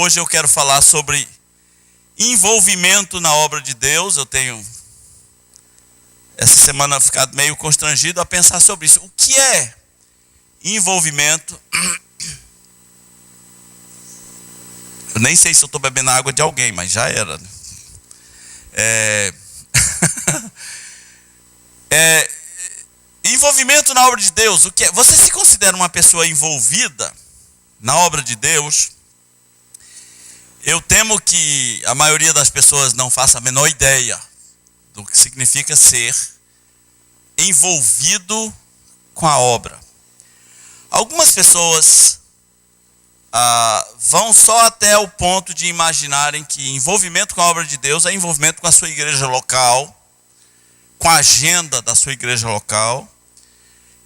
Hoje eu quero falar sobre envolvimento na obra de Deus. Eu tenho, essa semana, ficado meio constrangido a pensar sobre isso. O que é envolvimento? Eu nem sei se eu estou bebendo a água de alguém, mas já era. Envolvimento na obra de Deus. O que é? Você se considera uma pessoa envolvida na obra de Deus? Eu temo que a maioria das pessoas não faça a menor ideia do que significa ser envolvido com a obra. Algumas pessoas vão só até o ponto de imaginarem que envolvimento com a obra de Deus é envolvimento com a sua igreja local, com a agenda da sua igreja local,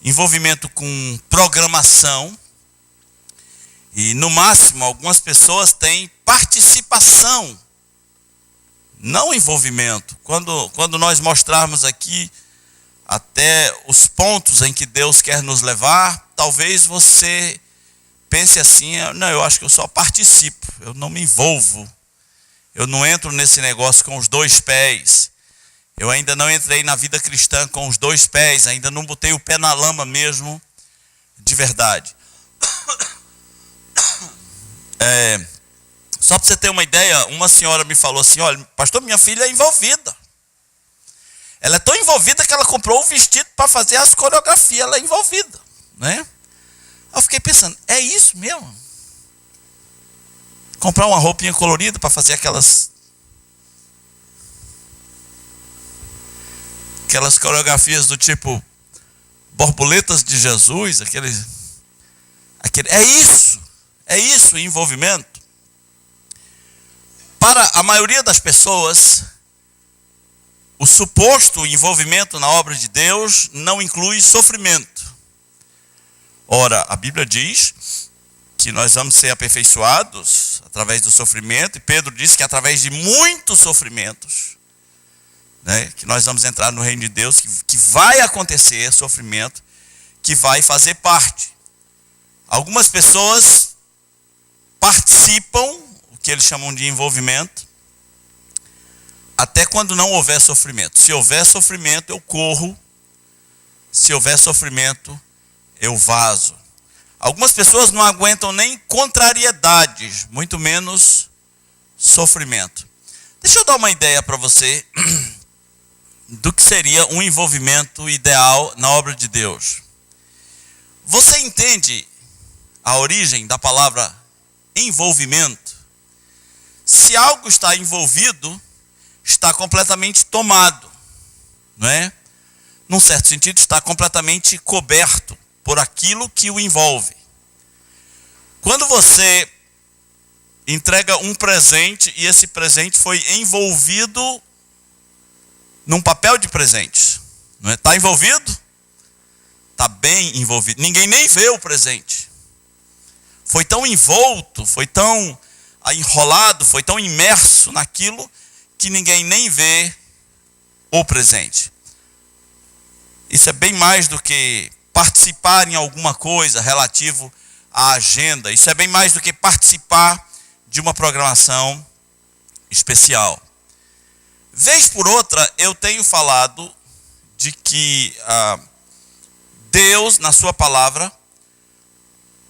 envolvimento com programação. E no máximo, algumas pessoas têm participação, não envolvimento. Quando nós mostrarmos aqui até os pontos em que Deus quer nos levar, talvez você pense assim: não, eu acho que eu só participo, eu não me envolvo, eu não entro nesse negócio com os dois pés, eu ainda não entrei na vida cristã com os dois pés, ainda não botei o pé na lama mesmo, de verdade. Só para você ter uma ideia, uma senhora me falou assim: olha, pastor, minha filha é envolvida. Ela é tão envolvida que ela comprou o vestido para fazer as coreografias, ela é envolvida, né? Eu fiquei pensando, é isso mesmo? Comprar uma roupinha colorida para fazer aquelas coreografias do tipo borboletas de Jesus, é isso o envolvimento. Para a maioria das pessoas, o suposto envolvimento na obra de Deus não inclui sofrimento. Ora, a Bíblia diz que nós vamos ser aperfeiçoados através do sofrimento, e Pedro diz que através de muitos sofrimentos, né, que nós vamos entrar no reino de Deus, que vai acontecer sofrimento, que vai fazer parte. Algumas pessoas participam, o que eles chamam de envolvimento, até quando não houver sofrimento. Se houver sofrimento, eu corro. Se houver sofrimento, eu vazo. Algumas pessoas não aguentam nem contrariedades, muito menos sofrimento. Deixa eu dar uma ideia para você do que seria um envolvimento ideal na obra de Deus. Você entende a origem da palavra envolvimento? Se algo está envolvido, está completamente tomado, não é? Num certo sentido, está completamente coberto por aquilo que o envolve. Quando você entrega um presente e esse presente foi envolvido num papel de presente, não é? Está envolvido? Está bem envolvido. Ninguém nem vê o presente. Foi tão envolto, foi tão enrolado, foi tão imerso naquilo que ninguém nem vê o presente. Isso é bem mais do que participar em alguma coisa relativo à agenda. Isso é bem mais do que participar de uma programação especial. Vez por outra, eu tenho falado de que Deus, na sua palavra,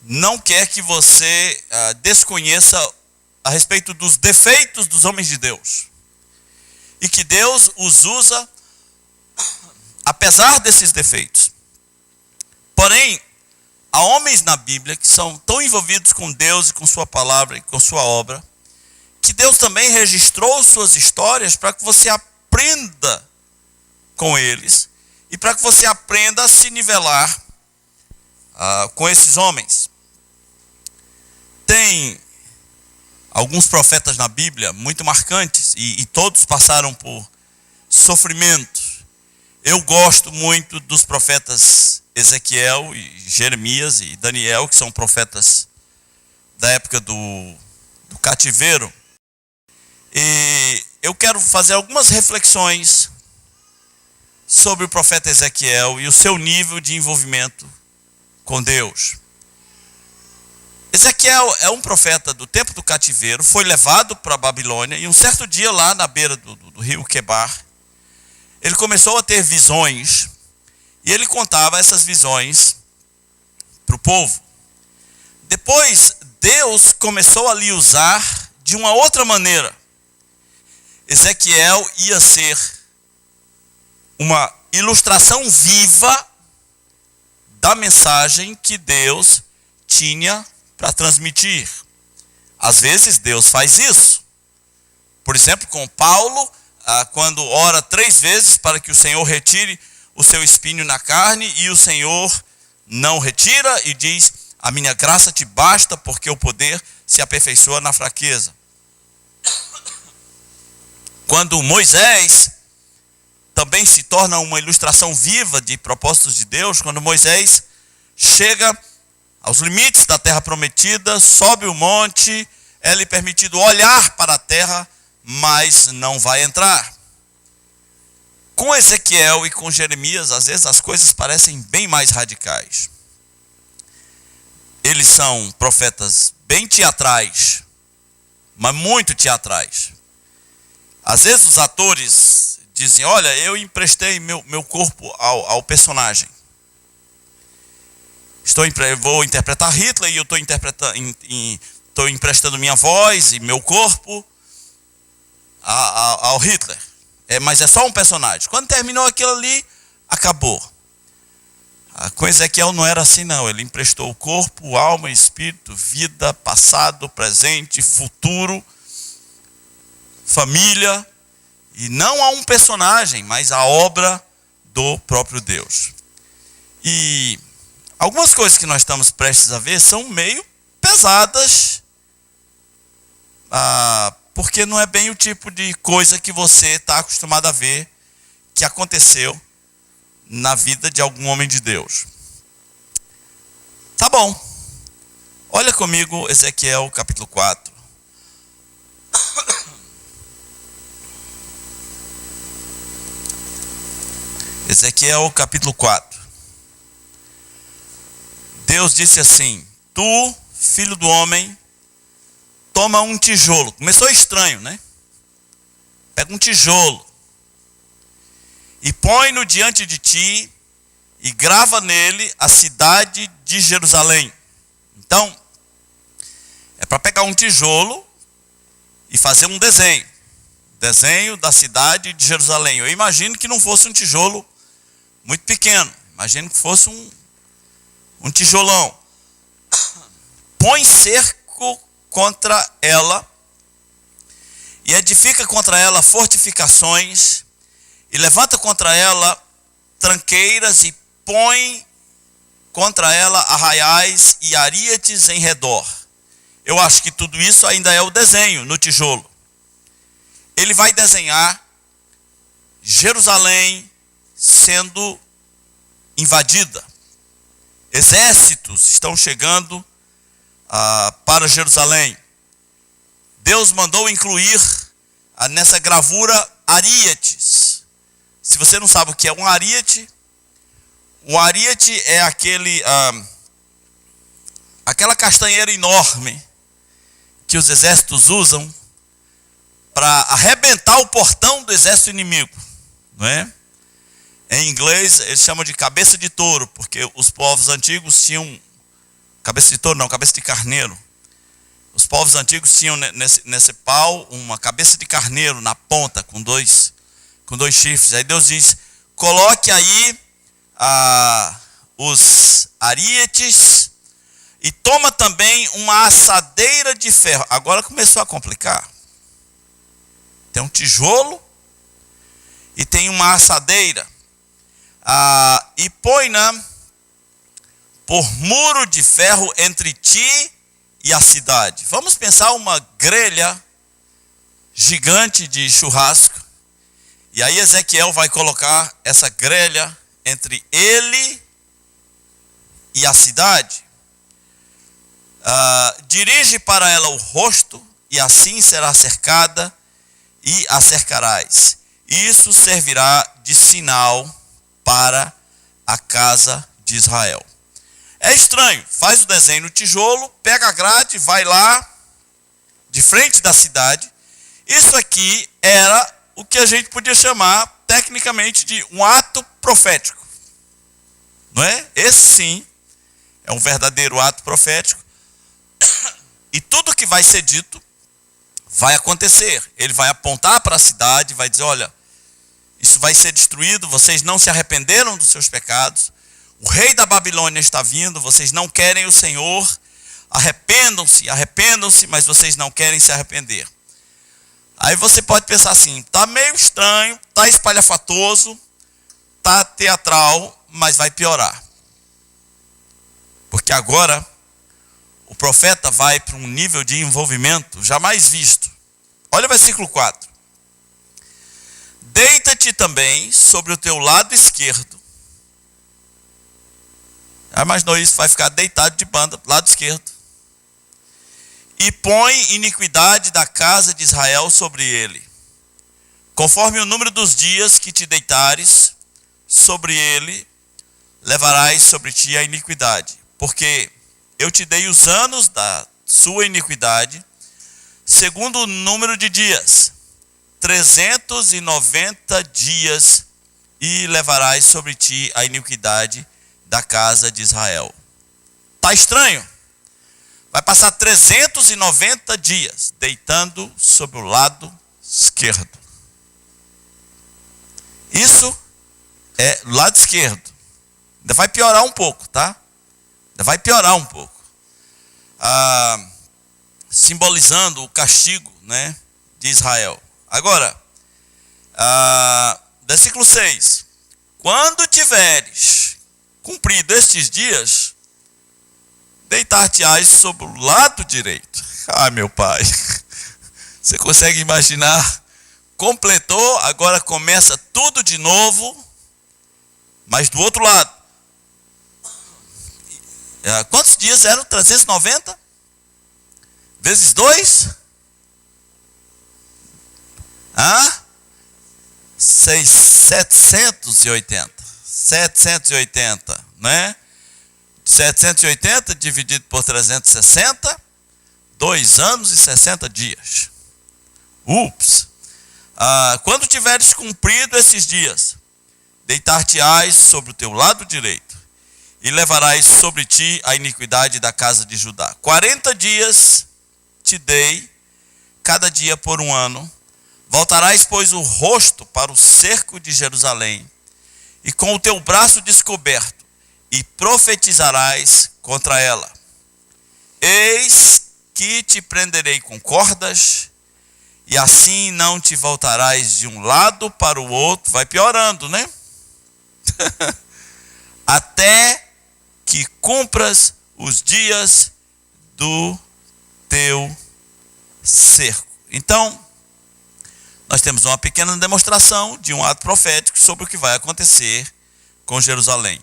não quer que você desconheça a respeito dos defeitos dos homens de Deus. E que Deus os usa apesar desses defeitos. Porém, há homens na Bíblia que são tão envolvidos com Deus e com sua palavra e com sua obra, que Deus também registrou suas histórias para que você aprenda com eles e para que você aprenda a se nivelar com esses homens. Tem alguns profetas na Bíblia muito marcantes e todos passaram por sofrimento. Eu gosto muito dos profetas Ezequiel, e Jeremias e Daniel, que são profetas da época do cativeiro. E eu quero fazer algumas reflexões sobre o profeta Ezequiel e o seu nível de envolvimento com Deus. Ezequiel é um profeta do tempo do cativeiro, foi levado para a Babilônia, e um certo dia lá na beira do rio Quebar, ele começou a ter visões, e ele contava essas visões para o povo. Depois, Deus começou a lhe usar de uma outra maneira. Ezequiel ia ser uma ilustração viva da mensagem que Deus tinha para transmitir. Às vezes Deus faz isso. Por exemplo, com Paulo, quando ora 3 vezes para que o Senhor retire o seu espinho na carne, e o Senhor não retira, e diz: a minha graça te basta, porque o poder se aperfeiçoa na fraqueza. Quando Moisés também se torna uma ilustração viva de propósitos de Deus, quando Moisés chega aos limites da terra prometida, sobe o monte, é-lhe permitido olhar para a terra, mas não vai entrar. Com Ezequiel e com Jeremias, às vezes as coisas parecem bem mais radicais. Eles são profetas bem teatrais, mas muito teatrais. Às vezes os atores dizem: olha, eu emprestei meu corpo ao personagem. Vou interpretar Hitler e eu estou emprestando minha voz e meu corpo ao Hitler. Mas é só um personagem. Quando terminou aquilo ali, acabou. Com Ezequiel não era assim não. Ele emprestou o corpo, alma, espírito, vida, passado, presente, futuro, família. E não a um personagem, mas a obra do próprio Deus. E algumas coisas que nós estamos prestes a ver são meio pesadas, porque não é bem o tipo de coisa que você está acostumado a ver que aconteceu na vida de algum homem de Deus. Tá bom. Olha comigo Ezequiel capítulo 4. Ezequiel capítulo 4. Deus disse assim: tu, filho do homem, toma um tijolo. Começou estranho, né? Pega um tijolo e põe-no diante de ti e grava nele a cidade de Jerusalém. Então, é para pegar um tijolo e fazer um desenho. Desenho da cidade de Jerusalém. Eu imagino que não fosse um tijolo muito pequeno. Imagino que fosse um tijolão. Põe cerco contra ela e edifica contra ela fortificações e levanta contra ela tranqueiras e põe contra ela arraiais e aríates em redor. Eu acho que tudo isso ainda é o desenho no tijolo. Ele vai desenhar Jerusalém sendo invadida. Exércitos estão chegando para Jerusalém. Deus mandou incluir nessa gravura aríates. Se você não sabe o que é um aríate, o aríate é aquela castanheira enorme que os exércitos usam para arrebentar o portão do exército inimigo, não é? Em inglês eles chamam de cabeça de touro, porque os povos antigos tinham cabeça de touro, não, cabeça de carneiro. Os povos antigos tinham nesse pau uma cabeça de carneiro na ponta com dois chifres. Aí Deus diz: coloque aí os aríates e toma também uma assadeira de ferro. Agora começou a complicar. Tem um tijolo e tem uma assadeira. E põe-na por muro de ferro entre ti e a cidade. Vamos pensar uma grelha gigante de churrasco. E aí Ezequiel vai colocar essa grelha entre ele e a cidade. Dirige para ela o rosto, e assim será cercada, e a cercarás. Isso servirá de sinal para a casa de Israel. É estranho, faz o desenho no tijolo, pega a grade, vai lá, de frente da cidade. Isso aqui era o que a gente podia chamar, tecnicamente, de um ato profético. Não é? Esse sim é um verdadeiro ato profético. E tudo que vai ser dito vai acontecer. Ele vai apontar para a cidade, vai dizer, olha, isso vai ser destruído, vocês não se arrependeram dos seus pecados. O rei da Babilônia está vindo, vocês não querem o Senhor. Arrependam-se, arrependam-se, mas vocês não querem se arrepender. Aí você pode pensar assim, está meio estranho, está espalhafatoso, está teatral, mas vai piorar. Porque agora o profeta vai para um nível de envolvimento jamais visto. Olha o versículo 4. Deita-te também sobre o teu lado esquerdo. Já imaginou isso? Vai ficar deitado de banda, lado esquerdo. E põe iniquidade da casa de Israel sobre ele. Conforme o número dos dias que te deitares sobre ele, levarás sobre ti a iniquidade. Porque eu te dei os anos da sua iniquidade, segundo o número de dias, 390 dias, e levarás sobre ti a iniquidade da casa de Israel. Tá estranho? Vai passar 390 dias deitando sobre o lado esquerdo. Isso é o lado esquerdo. Ainda vai piorar um pouco, tá? Ainda vai piorar um pouco. Simbolizando o castigo, né, de Israel. Agora, versículo 6. Quando tiveres cumprido estes dias, deitar-te-ás sobre o lado direito. Ah, meu pai. Você consegue imaginar? Completou, agora começa tudo de novo, mas do outro lado. Quantos dias eram? 390? Vezes 2? 780. 780, né? 780 dividido por 360, 2 anos e 60 dias. Ups! Quando tiveres cumprido esses dias, deitar-te-ás sobre o teu lado direito, e levarás sobre ti a iniquidade da casa de Judá. 40 dias te dei, cada dia por 1 ano. Voltarás, pois, o rosto para o cerco de Jerusalém, e com o teu braço descoberto, e profetizarás contra ela. Eis que te prenderei com cordas, e assim não te voltarás de um lado para o outro. Vai piorando, né? Até que cumpras os dias do teu cerco. Então, nós temos uma pequena demonstração de um ato profético sobre o que vai acontecer com Jerusalém.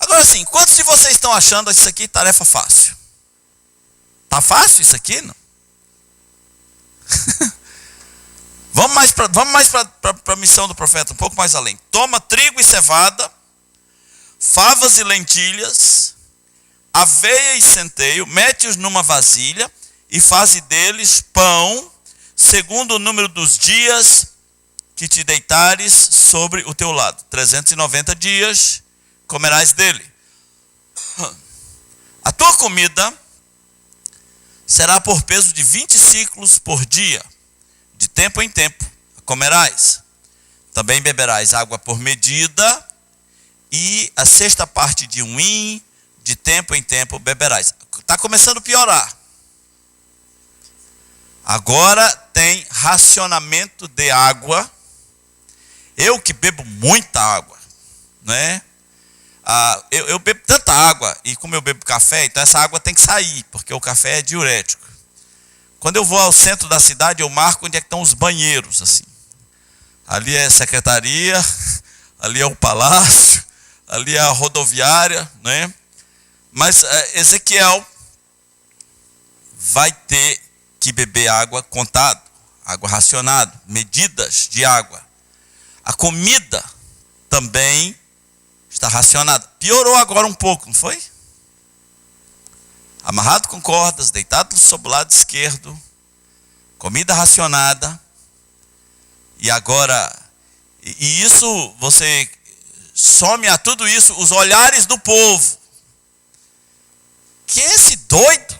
Agora sim, quantos de vocês estão achando isso aqui tarefa fácil? Tá fácil isso aqui, não? Vamos mais para a missão do profeta, um pouco mais além. Toma trigo e cevada, favas e lentilhas, aveia e centeio, mete-os numa vasilha e faze deles pão, segundo o número dos dias que te deitares sobre o teu lado. 390 dias comerás dele. A tua comida será por peso de 20 ciclos por dia. De tempo em tempo comerás. Também beberás água por medida, e a sexta parte de um hin, de tempo em tempo beberás. Está começando a piorar. Agora tem racionamento de água. Eu que bebo muita água, né? Eu bebo tanta água, e como eu bebo café, então essa água tem que sair, porque o café é diurético. Quando eu vou ao centro da cidade, eu marco onde é que estão os banheiros, assim. Ali é a secretaria, ali é o palácio, ali é a rodoviária, né? Mas Ezequiel vai ter que beber água contado, água racionada, medidas de água. A comida também está racionada. Piorou agora um pouco, não foi? amarrado com cordas, deitado sobre o lado esquerdo, comida racionada. E agora, e isso, você some a tudo isso, os olhares do povo. Que é esse doido?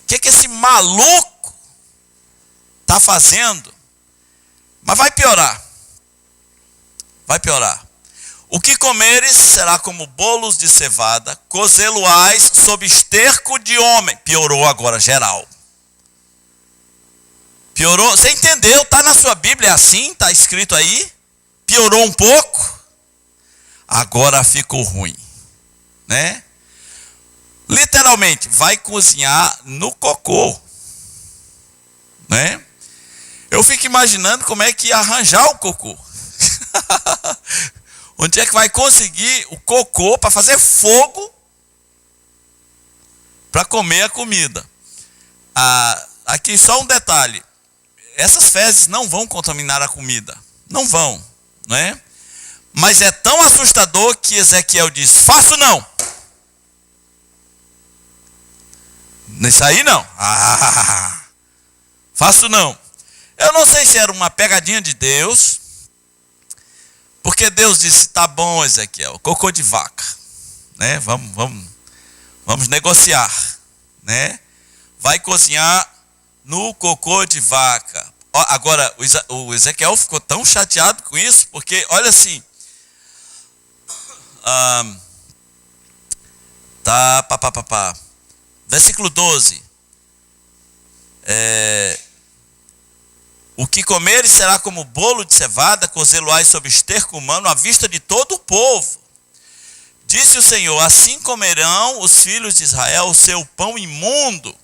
Que esse maluco está fazendo? Mas vai piorar. Vai piorar. O que comeres será como bolos de cevada, cozê-lo-ás sob esterco de homem. Piorou agora, geral. Piorou. Você entendeu? Está na sua Bíblia, é assim? Está escrito aí? Piorou um pouco? Agora ficou ruim. Né? Literalmente, vai cozinhar no cocô. Né? Eu fico imaginando como é que ia arranjar o cocô. Onde é que vai conseguir o cocô para fazer fogo para comer a comida? Aqui só um detalhe. Essas fezes não vão contaminar a comida. Não vão. Não é? Mas é tão assustador que Ezequiel diz, faço não. Nisso aí não. Faço não. Eu não sei se era uma pegadinha de Deus, porque Deus disse, tá bom, Ezequiel, cocô de vaca, né? Vamos negociar, né? Vai cozinhar no cocô de vaca. Agora, o Ezequiel ficou tão chateado com isso, porque, olha assim, versículo 12, o que comeres será como bolo de cevada, cozê-lo-ás sob esterco humano, à vista de todo o povo. Disse o Senhor, assim comerão os filhos de Israel o seu pão imundo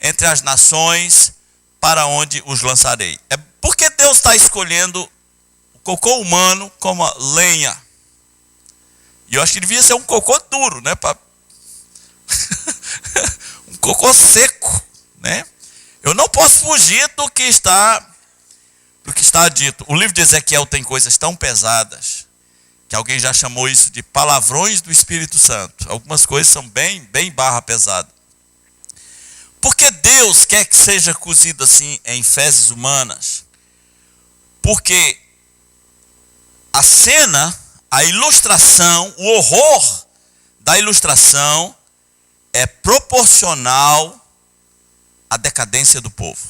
entre as nações, para onde os lançarei. É porque Deus está escolhendo o cocô humano como lenha. E eu acho que devia ser um cocô duro, né? Um cocô seco, né? Eu não posso fugir do que está dito. O livro de Ezequiel tem coisas tão pesadas que alguém já chamou isso de palavrões do Espírito Santo. Algumas coisas são bem barra pesada. Porque Deus quer que seja cozido assim em fezes humanas? Porque a cena, a ilustração, o horror da ilustração é proporcional à decadência do povo.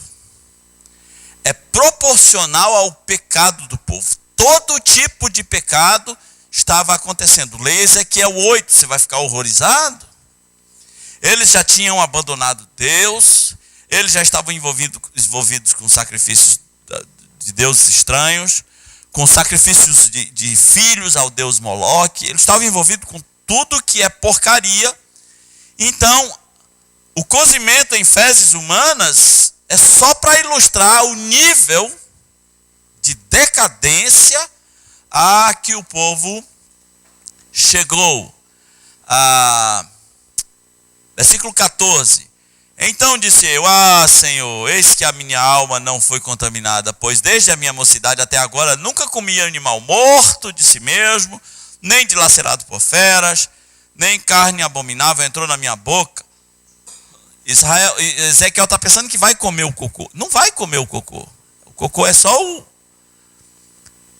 É proporcional ao pecado do povo. Todo tipo de pecado estava acontecendo. Leia Ezequiel 8, você vai ficar horrorizado. Eles já tinham abandonado Deus, eles já estavam envolvidos com sacrifícios de deuses estranhos, com sacrifícios de filhos ao deus Moloque, eles estavam envolvidos com tudo que é porcaria. Então, o cozimento em fezes humanas é só para ilustrar o nível de decadência a que o povo chegou. Versículo 14. Então disse eu, Senhor, eis que a minha alma não foi contaminada, pois desde a minha mocidade até agora nunca comi animal morto de si mesmo, nem dilacerado por feras, nem carne abominável entrou na minha boca. Ezequiel está pensando que vai comer o cocô. Não vai comer o cocô. O cocô é só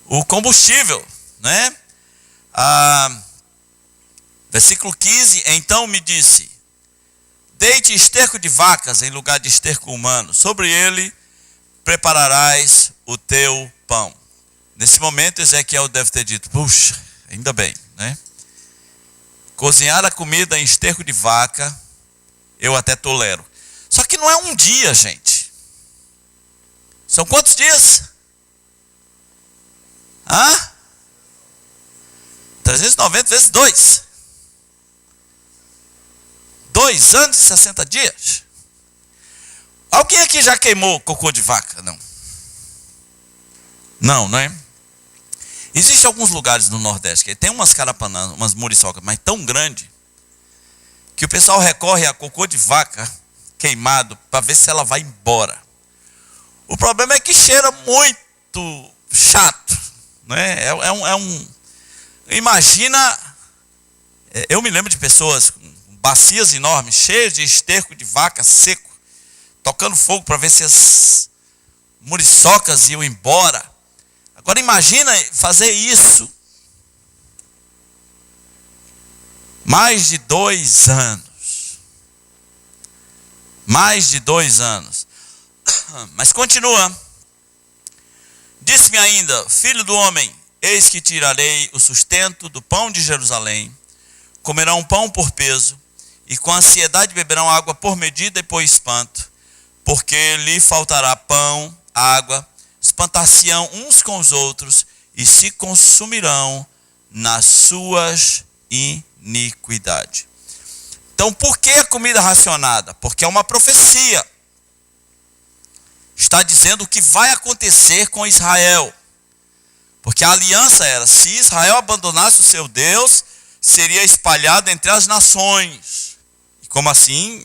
o combustível, né? Versículo 15. Então me disse, deite esterco de vacas em lugar de esterco humano. Sobre ele prepararás o teu pão. Nesse momento Ezequiel deve ter dito, puxa, ainda bem, né? Cozinhar a comida em esterco de vaca, eu até tolero. Só que não é um dia, gente. São quantos dias? 390 vezes 2. 2 anos e 60 dias. Alguém aqui já queimou cocô de vaca? Não. Não é? Existem alguns lugares no Nordeste que tem umas carapanãs, umas muriçocas, mas tão grande, que o pessoal recorre a cocô de vaca queimado para ver se ela vai embora. O problema é que cheira muito chato, né? Imagina, eu me lembro de pessoas com bacias enormes, cheias de esterco de vaca seco, tocando fogo para ver se as muriçocas iam embora. Agora imagina fazer isso mais de 2 anos. Mais de 2 anos. Mas continua. Disse-me ainda: filho do homem, eis que tirarei o sustento do pão de Jerusalém. Comerão pão por peso, e com ansiedade beberão água por medida e por espanto, porque lhe faltará pão, água, espantar-se-ão uns com os outros, e se consumirão nas suas iniquidades. Então, por que a comida racionada? Porque é uma profecia. Está dizendo o que vai acontecer com Israel. Porque a aliança era, se Israel abandonasse o seu Deus, seria espalhado entre as nações. E como assim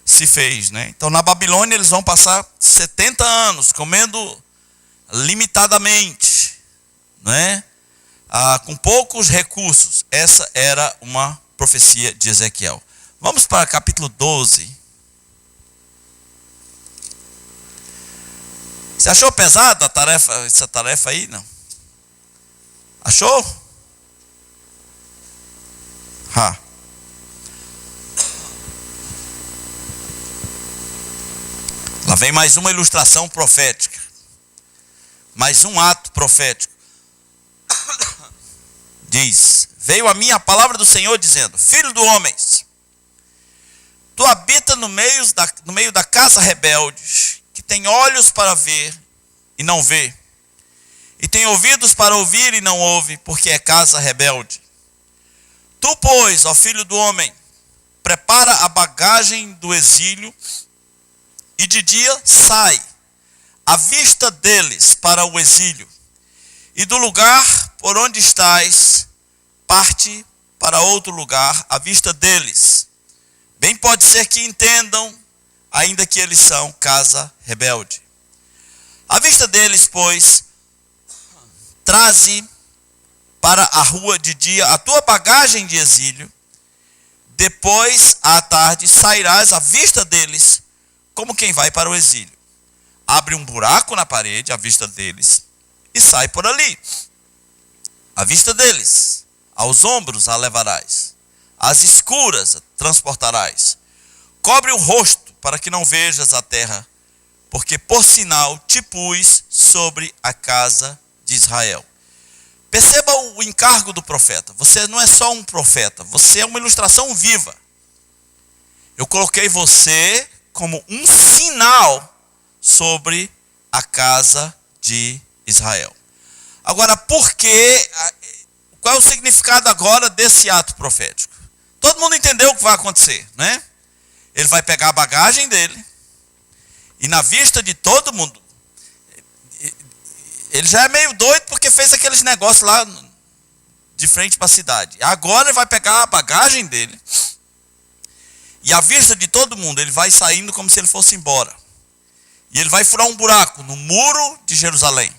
se fez, né? Então na Babilônia eles vão passar 70 anos comendo limitadamente, né? Com poucos recursos. Essa era uma profecia de Ezequiel. Vamos para capítulo 12. Você achou pesado essa tarefa aí? Não. Achou? Lá vem mais uma ilustração profética. Mais um ato profético. Diz: veio a mim a palavra do Senhor dizendo: filho do homem, tu habita no meio da casa rebelde, que tem olhos para ver e não vê, e tem ouvidos para ouvir e não ouve, porque é casa rebelde. Tu, pois, ó filho do homem, prepara a bagagem do exílio, e de dia sai, à vista deles, para o exílio, e do lugar por onde estás, parte para outro lugar, à vista deles. Bem pode ser que entendam, ainda que eles são casa rebelde. À vista deles, pois, traze para a rua de dia a tua bagagem de exílio, depois à tarde sairás à vista deles, como quem vai para o exílio. Abre um buraco na parede à vista deles e sai por ali. À vista deles, aos ombros a levarás, às escuras a transportarás. Cobre o rosto para que não vejas a terra, porque por sinal te pus sobre a casa de Israel. Perceba o encargo do profeta. Você não é só um profeta, você é uma ilustração viva. Eu coloquei você como um sinal sobre a casa de Israel. Agora, por quê? Qual é o significado agora desse ato profético? Todo mundo entendeu o que vai acontecer, né? Ele vai pegar a bagagem dele, e na vista de todo mundo, ele já é meio doido porque fez aqueles negócios lá de frente para a cidade. Agora ele vai pegar a bagagem dele, e à vista de todo mundo, ele vai saindo como se ele fosse embora. E ele vai furar um buraco no muro de Jerusalém.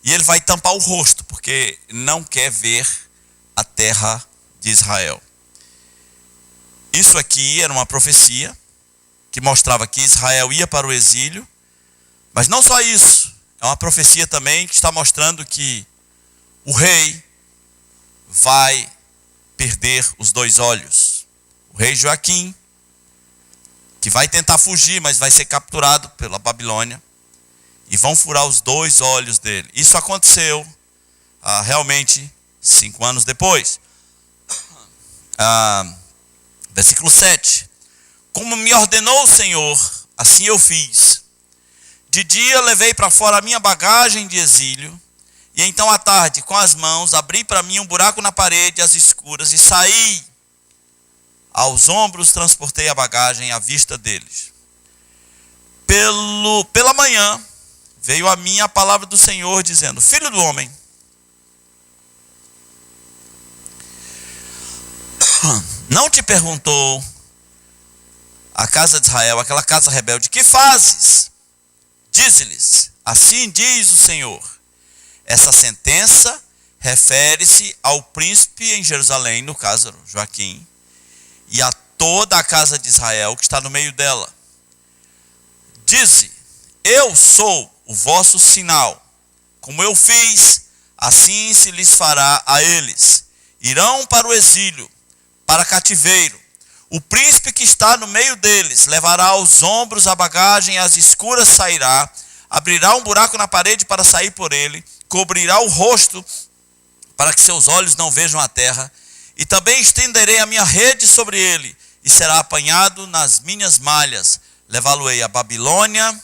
E ele vai tampar o rosto, porque não quer ver a terra de Israel. Isso aqui era uma profecia que mostrava que Israel ia para o exílio. Mas não só isso. É uma profecia também que está mostrando que o rei vai perder os 2 olhos. O rei Joaquim, que vai tentar fugir, mas vai ser capturado pela Babilônia. E vão furar os 2 olhos dele. Isso aconteceu realmente 5 anos depois. Versículo 7. Como me ordenou o Senhor, assim eu fiz. De dia levei para fora a minha bagagem de exílio, e então à tarde, com as mãos, abri para mim um buraco na parede, às escuras, e saí. Aos ombros transportei a bagagem à vista deles. Pela manhã, veio a mim a palavra do Senhor, dizendo: filho do homem, não te perguntou a casa de Israel, aquela casa rebelde, que fazes? Dize-lhes: assim diz o Senhor. Essa sentença refere-se ao príncipe em Jerusalém, no caso Joaquim, e a toda a casa de Israel que está no meio dela. Dize: eu sou o vosso sinal. Como eu fiz, assim se lhes fará a eles. Irão para o exílio, para cativeiro. O príncipe que está no meio deles levará aos ombros a bagagem, às escuras sairá, abrirá um buraco na parede para sair por ele, cobrirá o rosto para que seus olhos não vejam a terra, e também estenderei a minha rede sobre ele, e será apanhado nas minhas malhas. Levá-lo-ei a Babilônia,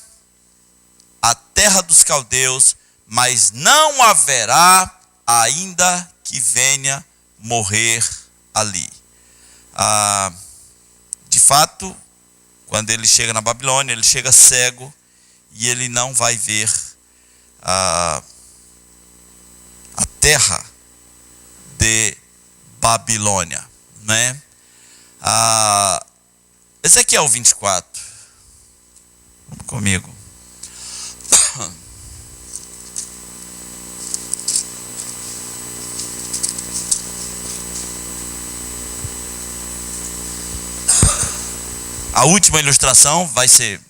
a terra dos caldeus, mas não haverá ainda que venha morrer ali. De fato, quando ele chega na Babilônia, ele chega cego e ele não vai ver a terra de Babilônia, né? Ezequiel 24. Vamos comigo. A última ilustração vai ser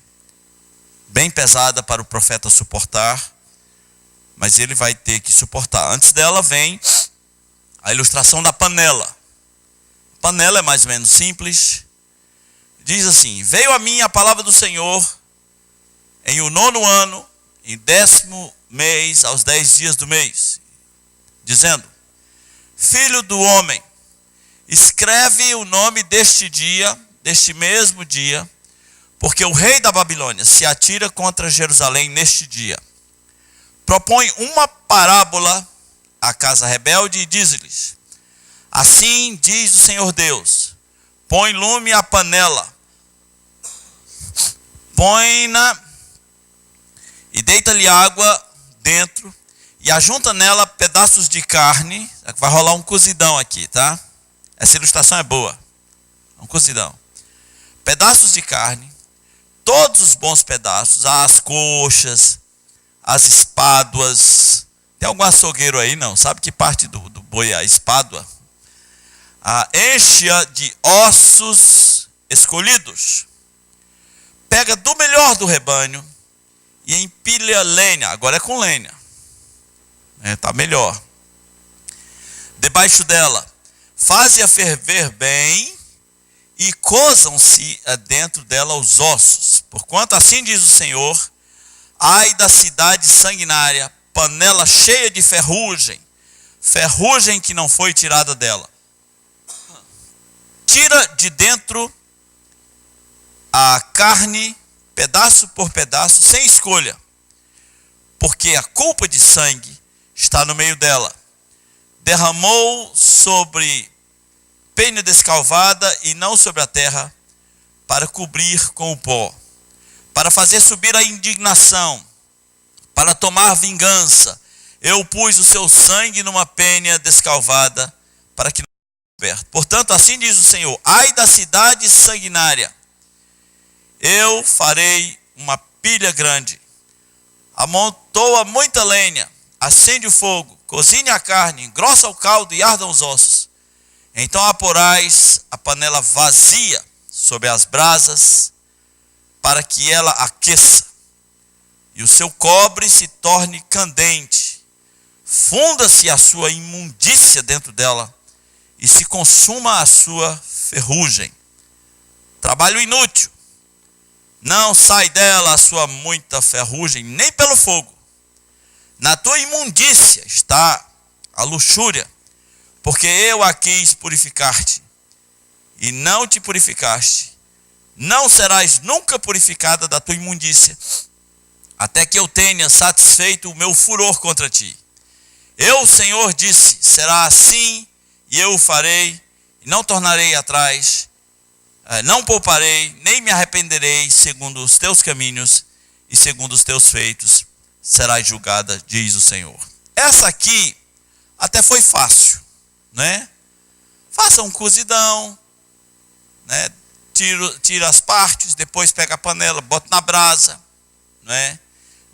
bem pesada para o profeta suportar, mas ele vai ter que suportar. Antes dela vem a ilustração da panela. A panela é mais ou menos simples. Diz assim: veio a mim a palavra do Senhor em o 9º ano, em 10º mês, aos 10 dias do mês, dizendo: filho do homem, escreve o nome deste dia, deste mesmo dia, porque o rei da Babilônia se atira contra Jerusalém neste dia. Propõe uma parábola à casa rebelde e diz-lhes: assim diz o Senhor Deus, põe lume à panela, põe-na e deita-lhe água dentro, e ajunta nela pedaços de carne. Vai rolar um cozidão aqui, tá? Essa ilustração é boa. Um cozidão. Pedaços de carne, todos os bons pedaços, as coxas, as espáduas. Tem algum açougueiro aí, não? Sabe que parte do boi é a espádua? Enche-a de ossos escolhidos. Pega do melhor do rebanho e empilha lenha. Agora é com lenha. Tá melhor. Debaixo dela, faze-a ferver bem, e cozam-se dentro dela os ossos. Porquanto assim diz o Senhor: ai da cidade sanguinária, panela cheia de ferrugem, ferrugem que não foi tirada dela. Tira de dentro a carne, pedaço por pedaço, sem escolha, porque a culpa de sangue está no meio dela. Derramou sobre penha descalvada e não sobre a terra, para cobrir com o pó, para fazer subir a indignação, para tomar vingança. Eu pus o seu sangue numa penha descalvada, para que não seja coberto. Portanto, assim diz o Senhor: ai da cidade sanguinária, eu farei uma pilha grande, amontoa muita lenha, acende o fogo, cozinhe a carne, engrossa o caldo e ardam os ossos. Então aporás a panela vazia sobre as brasas, para que ela aqueça, e o seu cobre se torne candente. Funda-se a sua imundícia dentro dela, e se consuma a sua ferrugem. Trabalho inútil. Não sai dela a sua muita ferrugem, nem pelo fogo. Na tua imundícia está a luxúria, porque eu a quis purificar-te, e não te purificaste. Não serás nunca purificada da tua imundícia, até que eu tenha satisfeito o meu furor contra ti. Eu, o Senhor, disse: será assim, e eu o farei, e não tornarei atrás, não pouparei, nem me arrependerei. Segundo os teus caminhos e segundo os teus feitos serás julgada, diz o Senhor. Essa aqui até foi fácil, né? Faça um cozidão, né? Tira as partes, depois pega a panela, bota na brasa, né?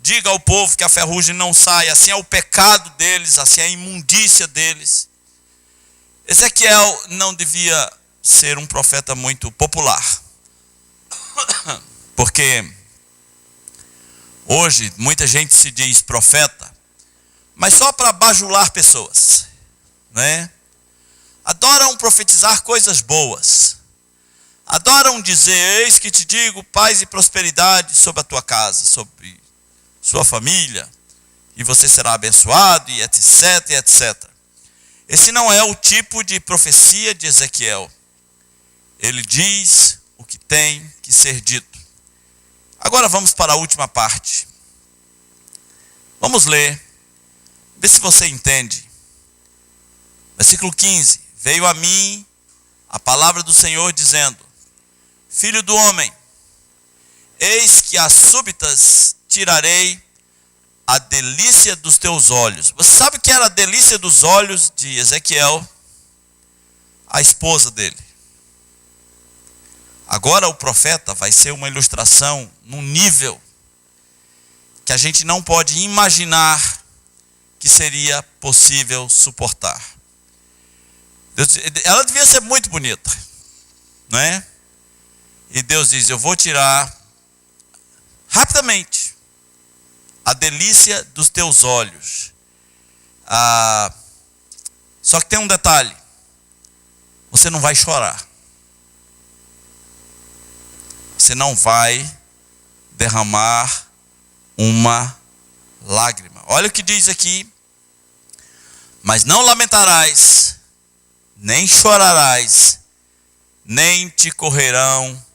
Diga ao povo que a ferrugem não sai, assim é o pecado deles, assim é a imundícia deles. Ezequiel não devia ser um profeta muito popular. Porque hoje muita gente se diz profeta, mas só para bajular pessoas, né? Adoram profetizar coisas boas. Adoram dizer: eis que te digo paz e prosperidade sobre a tua casa, sobre sua família, e você será abençoado, e etc, e etc. Esse não é o tipo de profecia de Ezequiel. Ele diz o que tem que ser dito. Agora vamos para a última parte. Vamos ler, vê se você entende. Versículo 15. Veio a mim a palavra do Senhor dizendo: Filho do homem, eis que às súbitas tirarei a delícia dos teus olhos. Você sabe o que era a delícia dos olhos de Ezequiel? A esposa dele. Agora o profeta vai ser uma ilustração num nível que a gente não pode imaginar que seria possível suportar. Ela devia ser muito bonita, não é? E Deus diz: eu vou tirar rapidamente a delícia dos teus olhos. Só que tem um detalhe: você não vai chorar. Você não vai derramar uma lágrima. Olha o que diz aqui: mas não lamentarás, nem chorarás, nem te correrão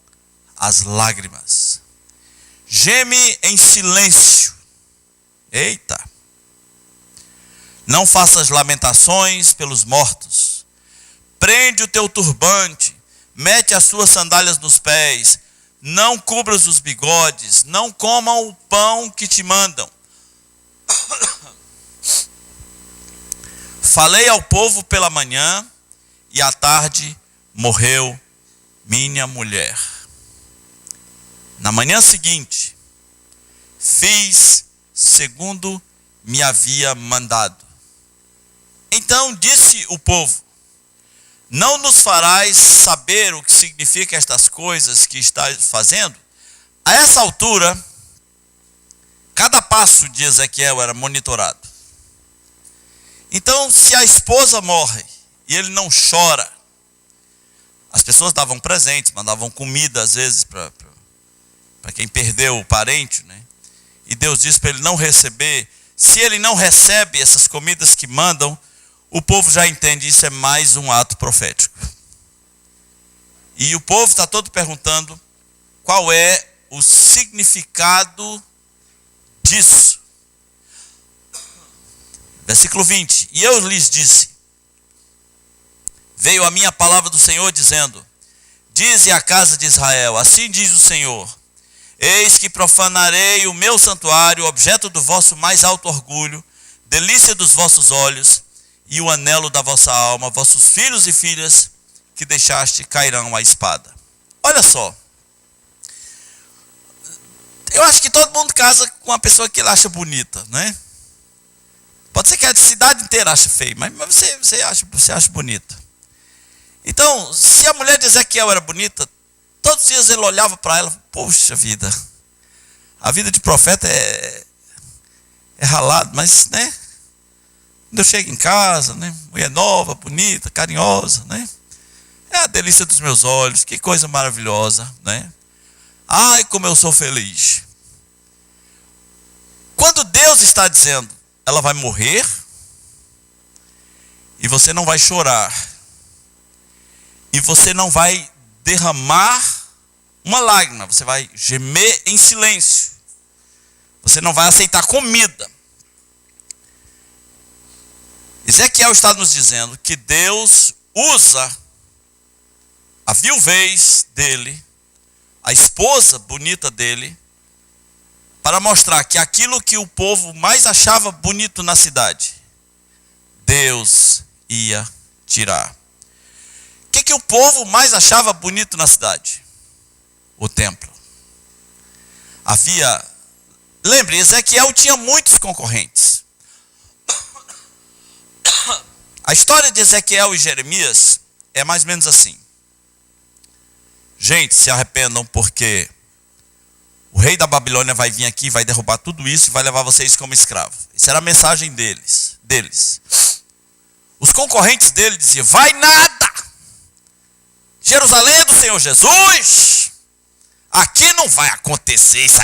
as lágrimas. Geme em silêncio. Eita! Não faças lamentações pelos mortos. Prende o teu turbante, mete as suas sandálias nos pés. Não cubras os bigodes, não comam o pão que te mandam. Falei ao povo pela manhã, e à tarde morreu minha mulher. Na manhã seguinte, fiz segundo me havia mandado. Então disse o povo: não nos farás saber o que significa estas coisas que estás fazendo? A essa altura, cada passo de Ezequiel era monitorado. Então, se a esposa morre e ele não chora, as pessoas davam presentes, mandavam comida às vezes para quem perdeu o parente, né? E Deus diz para ele não receber. Se ele não recebe essas comidas que mandam, o povo já entende, isso é mais um ato profético. E o povo está todo perguntando qual é o significado disso. Versículo 20. E eu lhes disse: veio a minha palavra do Senhor dizendo: dize à casa de Israel, assim diz o Senhor: eis que profanarei o meu santuário, objeto do vosso mais alto orgulho, delícia dos vossos olhos, e o anelo da vossa alma. Vossos filhos e filhas que deixaste cairão à espada. Olha só. Eu acho que todo mundo casa com uma pessoa que ele acha bonita, né? Pode ser que a cidade inteira ache feio, mas você acha bonita. Então, se a mulher de Ezequiel era bonita, todos os dias ele olhava para ela: poxa vida, a vida de profeta é ralado, mas, né? Quando eu chego em casa, né? Mulher nova, bonita, carinhosa, né? É a delícia dos meus olhos, que coisa maravilhosa, né? Ai, como eu sou feliz. Quando Deus está dizendo: ela vai morrer, e você não vai chorar, e você não vai derramar uma lágrima, você vai gemer em silêncio, você não vai aceitar comida. Ezequiel está nos dizendo que Deus usa a viuvez dele, a esposa bonita dele, para mostrar que aquilo que o povo mais achava bonito na cidade, Deus ia tirar. O que o povo mais achava bonito na cidade? O templo. Lembre, Ezequiel tinha muitos concorrentes. A história de Ezequiel e Jeremias é mais ou menos assim. Gente, se arrependam, porque o rei da Babilônia vai vir aqui, vai derrubar tudo isso e vai levar vocês como escravos. Isso era a mensagem deles. Os concorrentes dele diziam: vai nada! Jerusalém é do Senhor Jesus. Aqui não vai acontecer isso.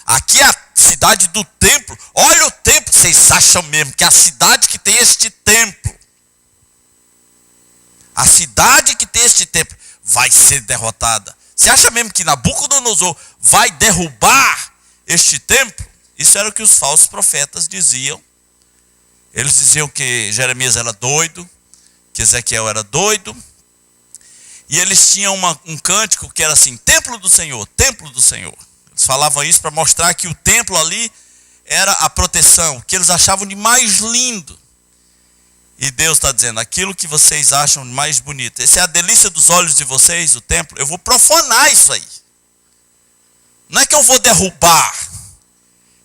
Aqui é a cidade do templo. Olha o templo. Vocês acham mesmo que a cidade que tem este templo, a cidade que tem este templo, vai ser derrotada? Você acha mesmo que Nabucodonosor vai derrubar este templo? Isso era o que os falsos profetas diziam. Eles diziam que Jeremias era doido, que Ezequiel era doido. E eles tinham um cântico que era assim: templo do Senhor, templo do Senhor. Eles falavam isso para mostrar que o templo ali era a proteção, que eles achavam de mais lindo. E Deus está dizendo: aquilo que vocês acham de mais bonito, essa é a delícia dos olhos de vocês, o templo, eu vou profanar isso aí. Não é que eu vou derrubar,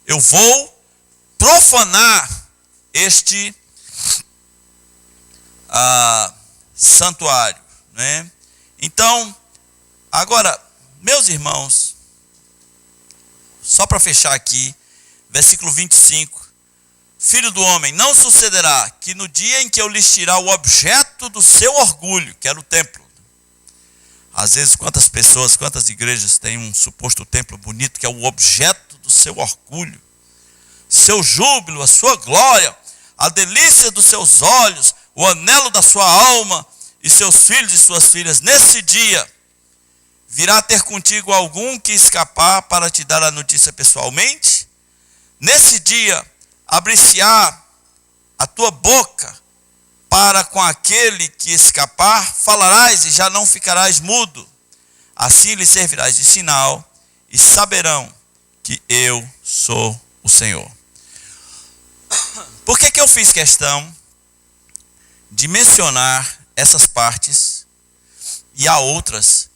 eu vou profanar este santuário, né? Então, agora, meus irmãos, só para fechar aqui, versículo 25. Filho do homem, não sucederá que no dia em que eu lhes tirar o objeto do seu orgulho, que era o templo. Às vezes, quantas pessoas, quantas igrejas têm um suposto templo bonito, que é o objeto do seu orgulho, seu júbilo, a sua glória, a delícia dos seus olhos, o anelo da sua alma, e seus filhos e suas filhas. Nesse dia, virá ter contigo algum que escapar para te dar a notícia pessoalmente? Nesse dia, abrir-se-á a tua boca para com aquele que escapar, falarás e já não ficarás mudo. Assim lhe servirás de sinal e saberão que eu sou o Senhor. Por que eu fiz questão de mencionar essas partes? E há outras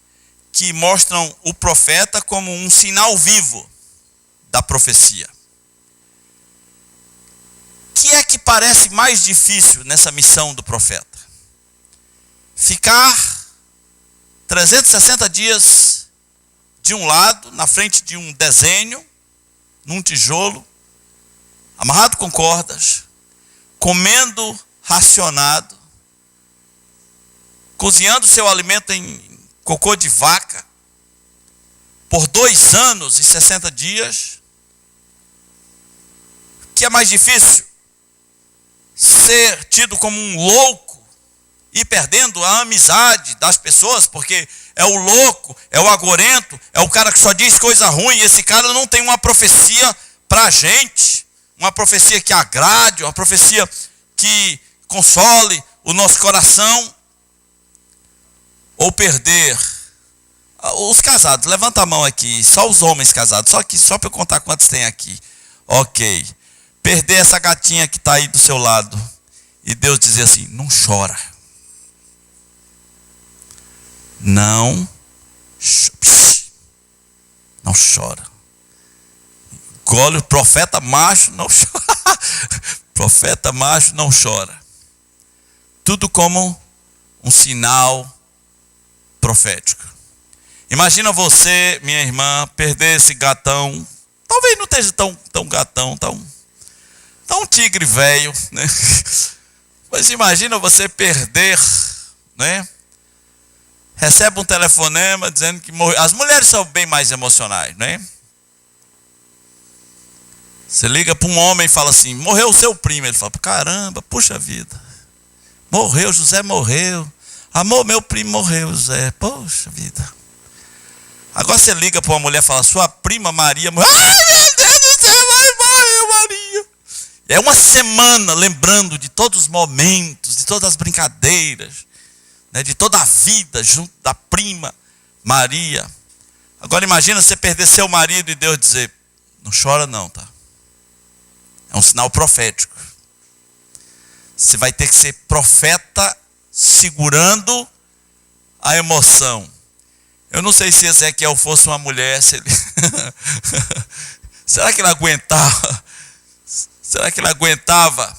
que mostram o profeta como um sinal vivo da profecia. O que é que parece mais difícil nessa missão do profeta? Ficar 360 dias de um lado, na frente de um desenho, num tijolo, amarrado com cordas, comendo racionado, cozinhando seu alimento em cocô de vaca, por 2 anos e 60 dias. O que é mais difícil? Ser tido como um louco e perdendo a amizade das pessoas, porque é o louco, é o agorento, é o cara que só diz coisa ruim, e esse cara não tem uma profecia para a gente, uma profecia que agrade, uma profecia que console o nosso coração. Ou perder os casados, levanta a mão aqui, só os homens casados, só para eu contar quantos tem aqui. Ok. Perder essa gatinha que está aí do seu lado e Deus dizer assim: não chora, não chora. Engole o profeta macho, não chora. Profeta macho não chora. Tudo como um sinal profético. Imagina você, minha irmã, perder esse gatão. Talvez não esteja tão gatão, tão tigre velho, né? Mas imagina você perder, né? Recebe um telefonema dizendo que morreu. As mulheres são bem mais emocionais, né? Você liga para um homem e fala assim: morreu o seu primo. Ele fala: caramba, puxa vida, morreu, José morreu. Amor, meu primo morreu, José. Poxa vida. Agora você liga para uma mulher e fala: sua prima Maria morreu. Ai, meu Deus do céu, morreu Maria. É uma semana lembrando de todos os momentos, de todas as brincadeiras, né, de toda a vida junto da prima Maria. Agora imagina você perder seu marido e Deus dizer: não chora não, tá? É um sinal profético. Você vai ter que ser profeta segurando a emoção. Eu não sei se Ezequiel fosse uma mulher, se ele... Será que ele aguentava? Será que ele aguentava?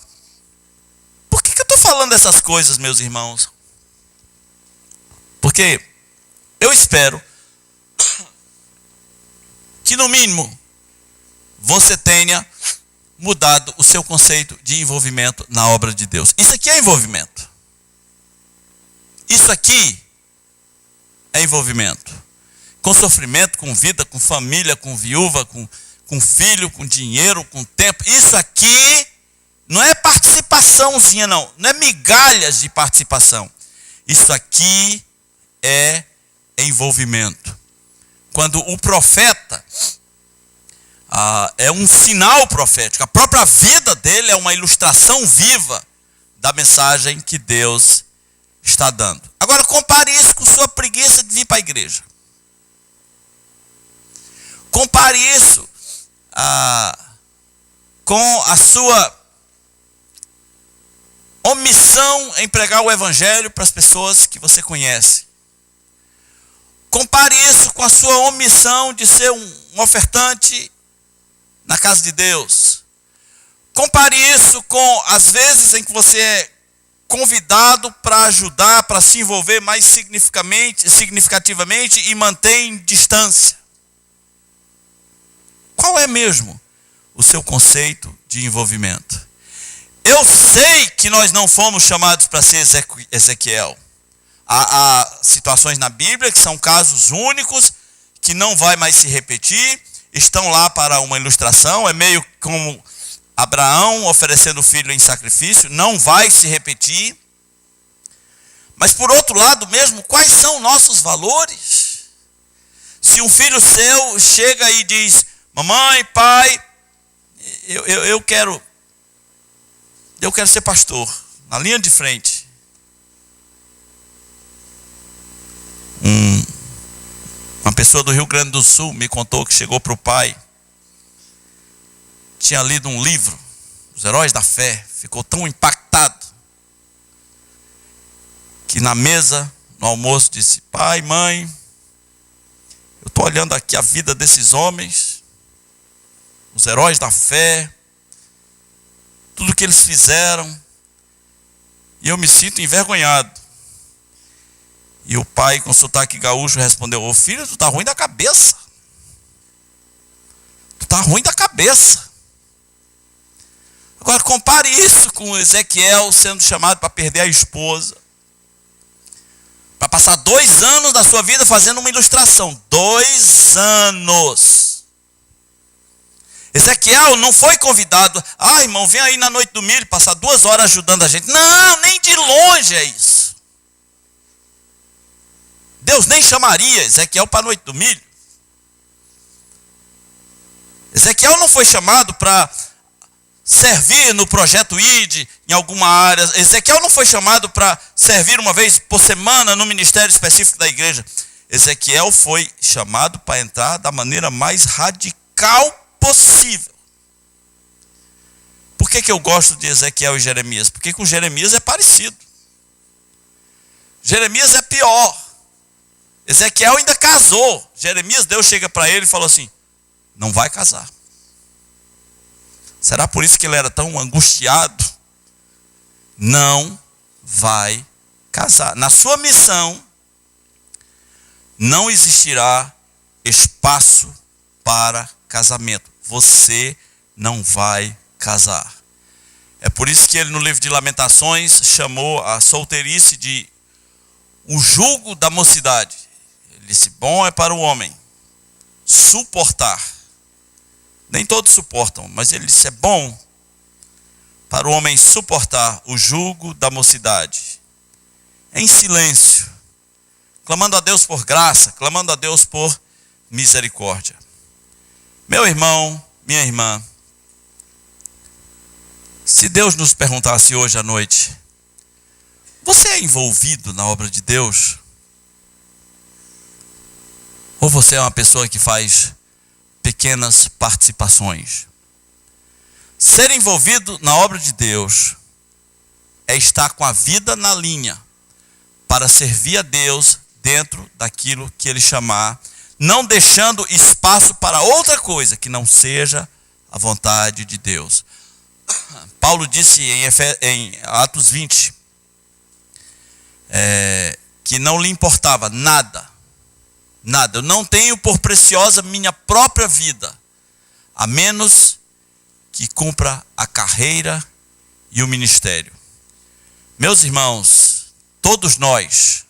Por que eu estou falando dessas coisas, meus irmãos? Porque eu espero, que no mínimo você tenha mudado o seu conceito de envolvimento na obra de Deus. Isso aqui é envolvimento. Isso aqui é envolvimento. Com sofrimento, com vida, com família, com viúva, com filho, com dinheiro, com tempo. Isso aqui não é participaçãozinha, não. Não é migalhas de participação. Isso aqui é envolvimento. Quando o profeta é um sinal profético, a própria vida dele é uma ilustração viva da mensagem que Deus está dando. Agora compare isso com sua preguiça de vir para a igreja. Compare isso com a sua omissão em pregar o evangelho para as pessoas que você conhece. Compare isso com a sua omissão de ser um ofertante na casa de Deus. Compare isso com as vezes em que você é convidado para ajudar, para se envolver mais significativamente e mantém distância. Qual é mesmo o seu conceito de envolvimento? Eu sei que nós não fomos chamados para ser Ezequiel. Há situações na Bíblia que são casos únicos, que não vai mais se repetir, estão lá para uma ilustração, é meio como Abraão oferecendo o filho em sacrifício, não vai se repetir. Mas por outro lado mesmo, quais são nossos valores? Se um filho seu chega e diz: mamãe, pai, eu quero ser pastor, na linha de frente. Uma pessoa do Rio Grande do Sul me contou que chegou para o pai, tinha lido um livro, Os Heróis da Fé, ficou tão impactado, que na mesa, no almoço, disse: pai, mãe, eu estou olhando aqui a vida desses homens, os heróis da fé, tudo que eles fizeram, e eu me sinto envergonhado. E o pai, com sotaque gaúcho, respondeu: ô filho, tu tá ruim da cabeça. Tu tá ruim da cabeça. Agora compare isso com Ezequiel sendo chamado para perder a esposa, para passar 2 anos da sua vida fazendo uma ilustração. 2 anos. Ezequiel não foi convidado: irmão, vem aí na noite do milho passar 2 horas ajudando a gente. Não, nem de longe é isso. Deus nem chamaria Ezequiel para a noite do milho. Ezequiel não foi chamado para servir no projeto ID em alguma área. Ezequiel não foi chamado para servir uma vez por semana no ministério específico da igreja. Ezequiel foi chamado para entrar da maneira mais radical possível. Por que eu gosto de Ezequiel e Jeremias? Porque com Jeremias é parecido. Jeremias é pior. Ezequiel ainda casou. Jeremias, Deus chega para ele e falou assim: não vai casar. Será por isso que ele era tão angustiado? Não vai casar. Na sua missão, não existirá espaço para casamento. Você não vai casar. É por isso que ele, no livro de Lamentações, chamou a solteirice de o jugo da mocidade. Ele disse: bom é para o homem suportar. Nem todos suportam, mas ele disse: é bom para o homem suportar o jugo da mocidade, em silêncio, clamando a Deus por graça, clamando a Deus por misericórdia. Meu irmão, minha irmã, se Deus nos perguntasse hoje à noite: você é envolvido na obra de Deus? Ou você é uma pessoa que faz pequenas participações? Ser envolvido na obra de Deus é estar com a vida na linha para servir a Deus dentro daquilo que Ele chamar, não deixando espaço para outra coisa que não seja a vontade de Deus. Paulo disse em Atos 20 que não lhe importava nada nada. Eu não tenho por preciosa minha própria vida, a menos que cumpra a carreira e o ministério. Meus irmãos, todos nós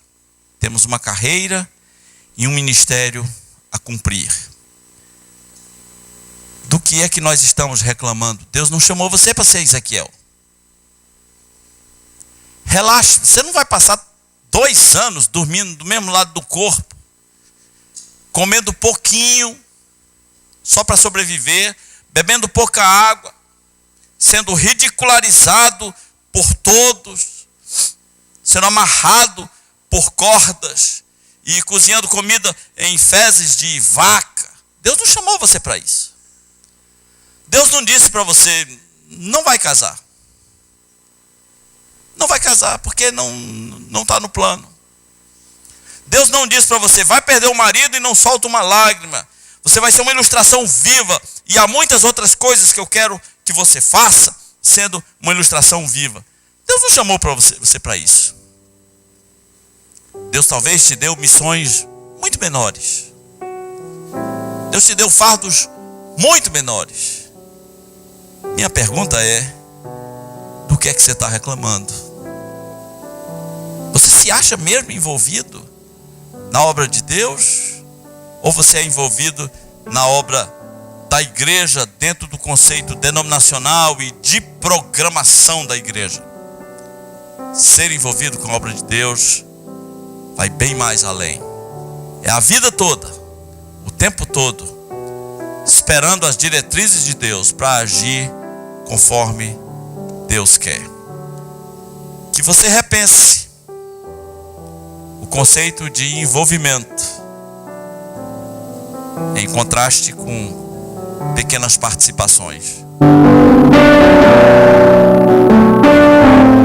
temos uma carreira e um ministério a cumprir. Do que é que nós estamos reclamando? Deus não chamou você para ser Ezequiel. Relaxe, você não vai passar 2 anos dormindo do mesmo lado do corpo, comendo pouquinho, só para sobreviver, bebendo pouca água, sendo ridicularizado por todos, sendo amarrado por cordas e cozinhando comida em fezes de vaca. Deus não chamou você para isso. Deus não disse para você, não vai casar. Não vai casar, porque não está no plano. Deus não disse para você, vai perder o marido e não solta uma lágrima. Você vai ser uma ilustração viva. E há muitas outras coisas que eu quero que você faça, sendo uma ilustração viva. Deus não chamou para você para isso. Deus talvez te deu missões muito menores. Deus te deu fardos muito menores. Minha pergunta é, do que é que você está reclamando? Você se acha mesmo envolvido na obra de Deus? Ou você é envolvido na obra da igreja dentro do conceito denominacional e de programação da igreja? Ser envolvido com a obra de Deus vai bem mais além. É a vida toda, o tempo todo, esperando as diretrizes de Deus para agir conforme Deus quer. Que você repense o conceito de envolvimento, em contraste com pequenas participações.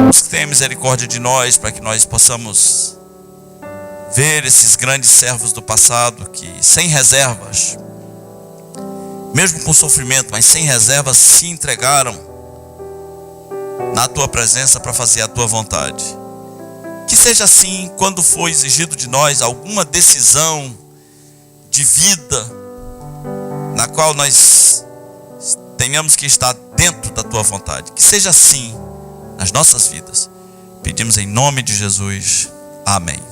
Deus tenha misericórdia de nós, para que nós possamos ver esses grandes servos do passado que, sem reservas, mesmo com sofrimento, mas sem reservas, se entregaram na tua presença para fazer a tua vontade. Que seja assim quando for exigido de nós alguma decisão de vida, na qual nós tenhamos que estar dentro da tua vontade. Que seja assim nas nossas vidas. Pedimos em nome de Jesus. Amém.